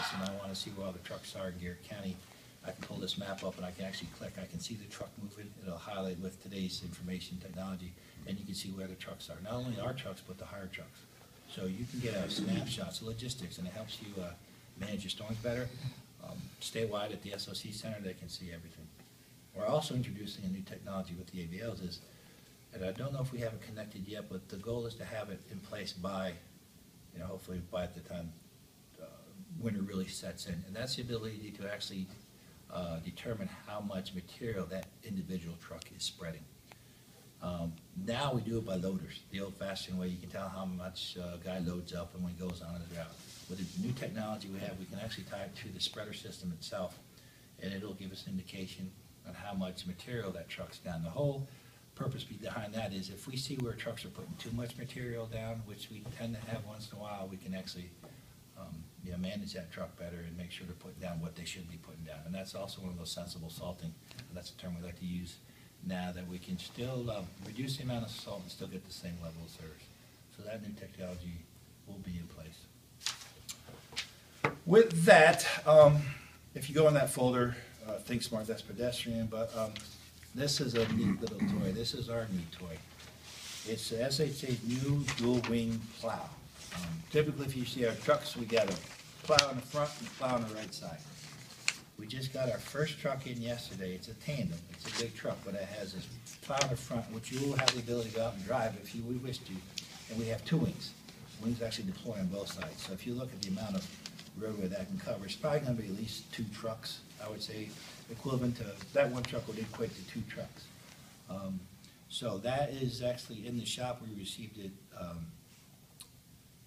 office and I want to see where all the trucks are in Garrett County, I can pull this map up and I can actually click, I can see the truck moving, it'll highlight with today's information technology, and you can see where the trucks are, not only our trucks, but the hire trucks. So you can get a snapshot, so logistics, and it helps you manage your storms better. Statewide at the SOC Center, they can see everything. We're also introducing a new technology with the AVLs is, and I don't know if we have it connected yet, but the goal is to have it in place by, hopefully by the time winter really sets in. And that's the ability to actually determine how much material that individual truck is spreading. Now we do it by loaders, the old-fashioned way. You can tell how much a guy loads up and when he goes on his route. With the new technology we have, we can actually tie it to the spreader system itself, and it'll give us an indication on how much material that truck's down. The whole purpose behind that is if we see where trucks are putting too much material down, which we tend to have once in a while, we can actually manage that truck better and make sure they're putting down what they should be putting down. And that's also one of those sensible salting. And that's a term we like to use now, that we can still reduce the amount of salt and still get the same level of service. So that new technology will be in place. With that, if you go in that folder, Think Smart, that's pedestrian, but this is a neat little toy. This is our neat toy. It's the SHA's new dual wing plow. Typically, if you see our trucks, we got a plow in the front and a plow on the right side. We just got our first truck in yesterday. It's a tandem. It's a big truck, but it has this plow in the front, which you will have the ability to go out and drive if you wish to. And we have two wings. Wings actually deploy on both sides. So if you look at the amount of roadway that can cover, it's probably going to be at least 2 trucks. I would say equivalent to, that one truck would equate to 2 trucks. So that is actually in the shop. We received it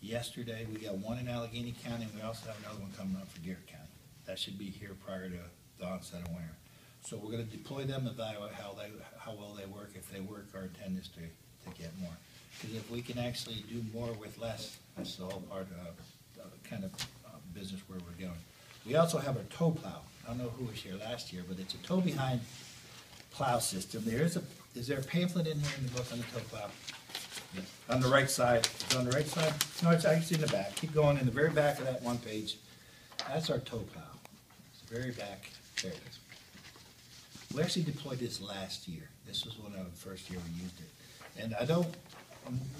yesterday. We got one in Allegheny County, and we also have another one coming up for Garrett County. That should be here prior to the onset of winter. So we're going to deploy them, evaluate how well they work. If they work, our intent is to get more. Because if we can actually do more with less, that's the whole part of kind of business where we're going. We also have a tow plow. I don't know who was here last year, but it's a tow behind plow system. Is there a pamphlet in here in the book on the tow plow? Yes. On the right side. Is it on the right side? No, it's actually in the back. Keep going in the very back of that one page. That's our tow plow. It's the very back. There it is. We actually deployed this last year. This was one of the first year we used it. And I don't,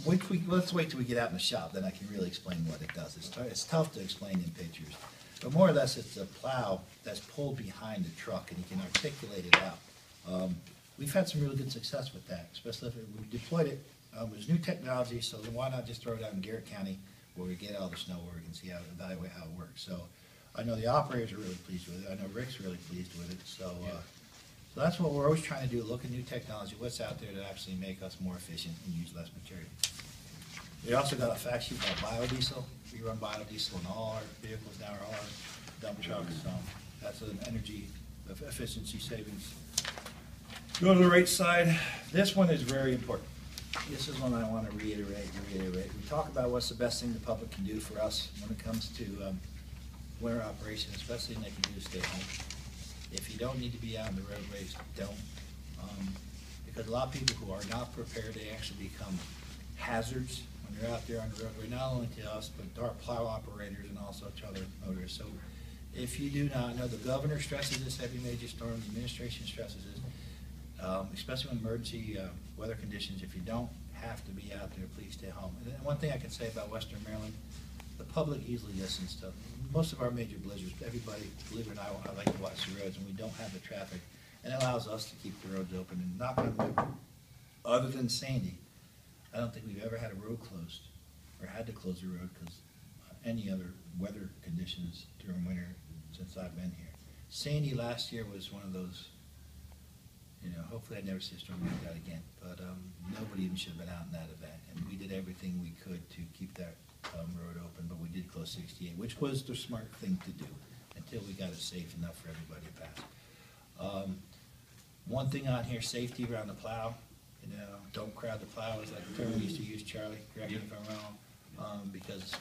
let's wait till we get out in the shop, then I can really explain what it does. It's tough to explain in pictures. But more or less, it's a plow that's pulled behind the truck, and you can articulate it out. We've had some really good success with that, especially if we deployed it. It was new technology, so then why not just throw it out in Garrett County where we get all the snow, where we can see evaluate how it works. So I know the operators are really pleased with it. I know Rick's really pleased with it. So, so that's what we're always trying to do, look at new technology, what's out there to actually make us more efficient and use less material. We also got a fact sheet about biodiesel. We run biodiesel in all our vehicles now, all our dump trucks. That's an energy efficiency savings. Go to the right side. This one is very important. This is one I want to reiterate. We talk about what's the best thing the public can do for us when it comes to winter operation, especially when they can do stay home. If you don't need to be out in the roadways, don't. Because a lot of people who are not prepared, they actually become hazards when you're out there on the roadway, not only to us, but to our plow operators and also to other motorists. So if you do not know, the governor stresses this every major storm, the administration stresses this, especially when emergency weather conditions. If you don't have to be out there, please stay home. And one thing I can say about Western Maryland, the public easily listens to most of our major blizzards. Everybody, believe it or not, I like to watch the roads, and we don't have the traffic. And it allows us to keep the roads open. And knock on wood, other than Sandy, I don't think we've ever had a road closed or had to close a road because any other weather conditions during winter since I've been here. Sandy last year was one of those, hopefully I never see a storm like that again, but nobody even should have been out in that event. And we did everything we could to keep that road open, but we did close 68, which was the smart thing to do until we got it safe enough for everybody to pass. One thing on here, safety around the plow. Don't crowd the plow is like the term we used to use, Charlie, correct me if I'm wrong, because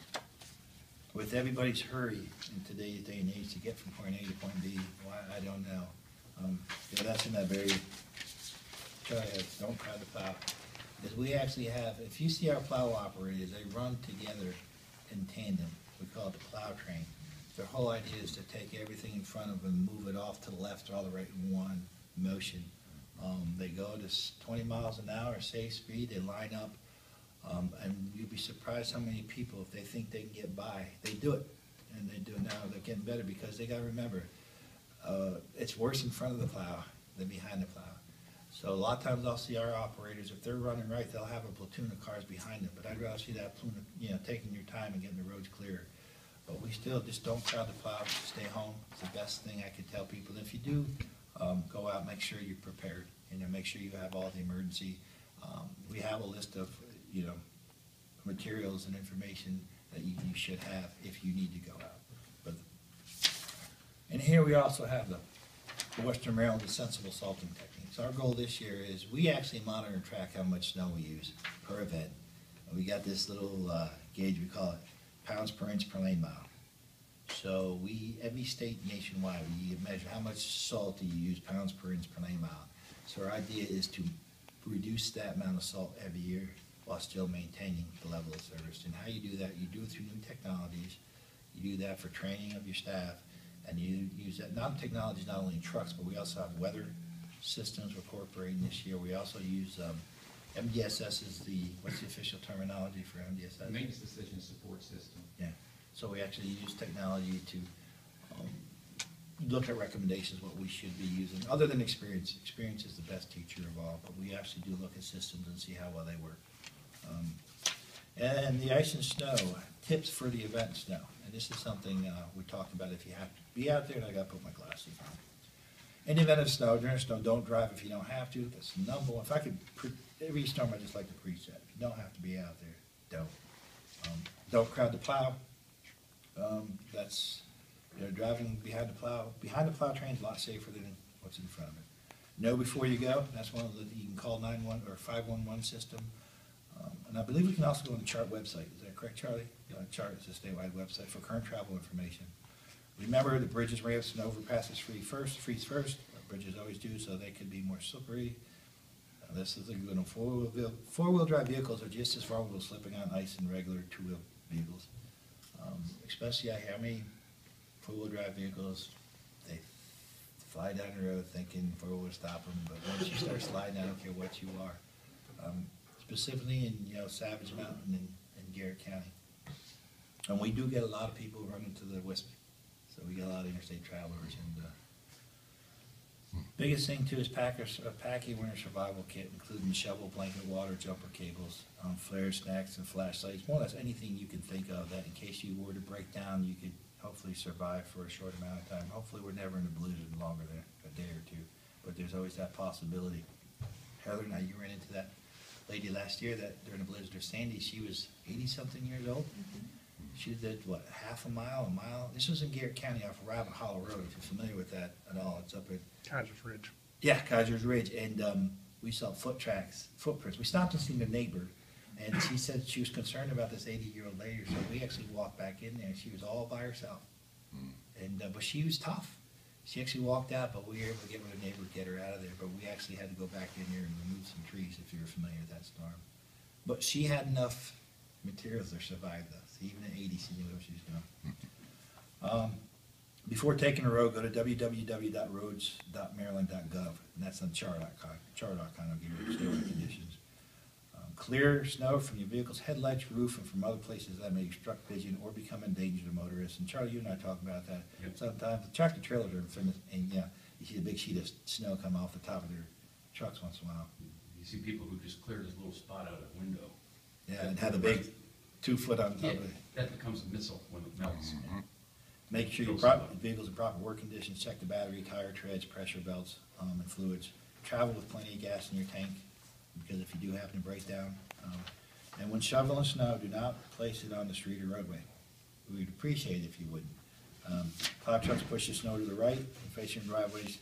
with everybody's hurry in today's day and age to get from point A to point B, why, I don't know. That's in that very, Charlie, don't crowd the plow. Because we actually have, if you see our plow operators, they run together in tandem. We call it the plow train. Their whole idea is to take everything in front of them, move it off to the left or the right in one motion. They go to 20 miles an hour, safe speed, they line up, and you'd be surprised how many people, if they think they can get by, they do it. And they do it now, they're getting better because they gotta remember, it's worse in front of the plow than behind the plow. So a lot of times I'll see our operators, if they're running right, they'll have a platoon of cars behind them, but I'd rather see that platoon, taking your time and getting the roads clear. But we still just don't crowd the plow, stay home. It's the best thing I could tell people. And if you do go out, make sure you're prepared. Make sure you have all the emergency. We have a list of, materials and information that you should have if you need to go out. And here we also have the Western Maryland sensible salting techniques. Our goal this year is we actually monitor and track how much snow we use per event. We got this little gauge, we call it pounds per inch per lane mile. So every state nationwide, we measure how much salt do you use pounds per inch per lane mile. So our idea is to reduce that amount of salt every year while still maintaining the level of service. And how you do that, you do it through new technologies. You do that for training of your staff, and you use that. Technology not only in trucks, but we also have weather systems we're incorporating this year. We also use MDSS is what's the official terminology for MDSS? Maintenance Decision Support System. Yeah. So we actually use technology to look at recommendations, what we should be using, other than experience. Experience is the best teacher of all, but we actually do look at systems and see how well they work. And the ice and snow, tips for the event snow. And this is something we talked about. If you have to be out there, and I got to put my glasses on. In the event of snow, during snow, don't drive if you don't have to. That's number one. If I could, every storm I just like to preach that. If you don't have to be out there, don't. Don't crowd the plow. That's, driving behind the plow train is a lot safer than what's in front of it. Know before you go. That's one of the, you can call 911 or 511 system. And I believe we can also go on the CHART website. Is that correct, Charlie? CHART is a statewide website for current travel information. Remember, the bridges, ramps, and overpasses freeze first. Bridges always do, so they could be more slippery. This is a good one. Four-wheel drive vehicles are just as vulnerable to slipping on ice than regular two-wheel vehicles. Especially I hear how many four-wheel drive vehicles, they fly down the road thinking four-wheel will stop them, but once you start sliding, I don't care what you are. Specifically in Savage Mountain and Garrett County. And we do get a lot of people running to the WISP. So we get a lot of interstate travelers. And biggest thing too is pack a winter survival kit, including shovel, blanket, water, jumper cables, flares, snacks, and flashlights. More or less anything you can think of that in case you were to break down, you could hopefully survive for a short amount of time. Hopefully we're never in a blizzard longer than a day or two, but there's always that possibility. Heather, now you ran into that lady last year that during the blizzard of Sandy, she was 80-something years old. She did, what, half a mile, a mile? This was in Garrett County off of Rabbit Hollow Road, if you're familiar with that at all. It's up at... Kaiser's Ridge. Yeah, Kaiser's Ridge. And we saw footprints. We stopped and seen the neighbor, and she said she was concerned about this 80-year-old lady, so we actually walked back in there, and she was all by herself. And but she was tough. She actually walked out, but we were able to get with her neighbor, get her out of there. But we actually had to go back in there and remove some trees, if you're familiar with that storm. But she had enough materials to survive this. Even at 80, she knew what she was doing. Before taking a road, go to www.roads.maryland.gov, and that's on char.com. Char.com will give you the statewide conditions. Clear snow from your vehicle's headlights, roof, and from other places that may obstruct vision or become a danger to motorists. And Charlie, you and I talk about that. Yep. Sometimes the tractor trailers are finished, and you see a big sheet of snow come off the top of their trucks once in a while. You see people who just cleared a little spot out of a window. Yeah, and have a big 2 foot on top Yeah, of it. that becomes a missile when it melts. Make sure your vehicle's in proper work conditions. Check the battery, tire treads, pressure belts, and fluids. Travel with plenty of gas in your tank, because if you do happen to break down. And when shoveling snow, do not place it on the street or roadway. We would appreciate it if you wouldn't. Plow trucks push the snow to the right, and facing driveways,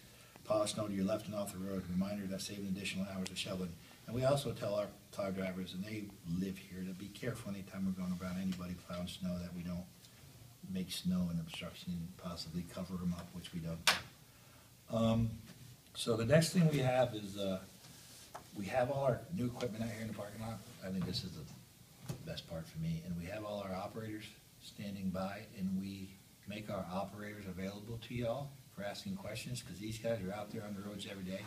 plow snow to your left and off the road. Reminder that saving additional hours of shoveling. And we also tell our plow drivers, and they live here, to be careful anytime we're going around anybody plowing snow, that we don't make snow an obstruction and possibly cover them up, which we don't. So the next thing we have is we have all our new equipment out here in the parking lot. I think this is the best part for me. And we have all our operators standing by, and we make our operators available to y'all for asking questions, because these guys are out there on the roads every day.